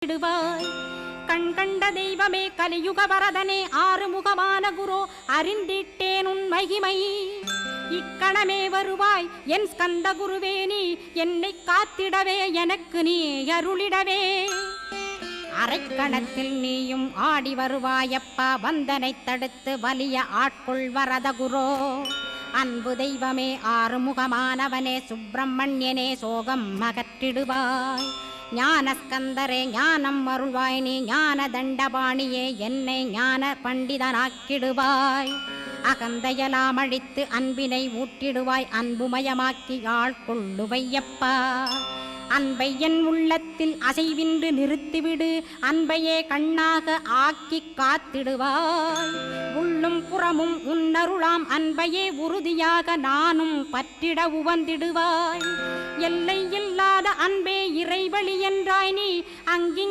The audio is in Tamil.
விடுவாய். கண் கண்ட தெய்வமே கலியுக வரதனே ஆறுமுகமான குரு அறிந்திட்டேன் உன் மகிமை. இக்கணமே வருவாய் என் ஸ்கந்த குருவே, நீ என்னை காத்திடவே எனக்கு நீ அருளிடவே. அரைக்கணத்தில் நீயும் ஆடி வருவாயப்பா, வந்தனை தடுத்து வலிய ஆட்கொள் வரத குரோ. அன்பு தெய்வமே ஆறுமுகமானவனே சுப்பிரமணியனே சோகம் அகற்றிடுவாய். ஞானஸ்கந்தரே ஞானம் அருள்வாய், நீ ஞான தண்டபாணியே என்னை ஞான பண்டிதனாக்கிடுவாய். அகந்தையலாம் அழித்து அன்பினை ஊட்டிடுவாய், அன்புமயமாக்கி ஆள்கொள்ளுவையப்பா. அன்பை என் உள்ளத்தில் அசைவின்று நிறுத்திவிடு, அன்பையே கண்ணாக ஆக்கி காத்திடுவாய். உள்ளும் புறமும் உன்னருளாம் அன்பையே உறுதியாக நானும் பற்றிட உவந்திடுவாய். எல்லை இல்லாத அன்பே இறைவழி என்றாய், நீ அங்கிங்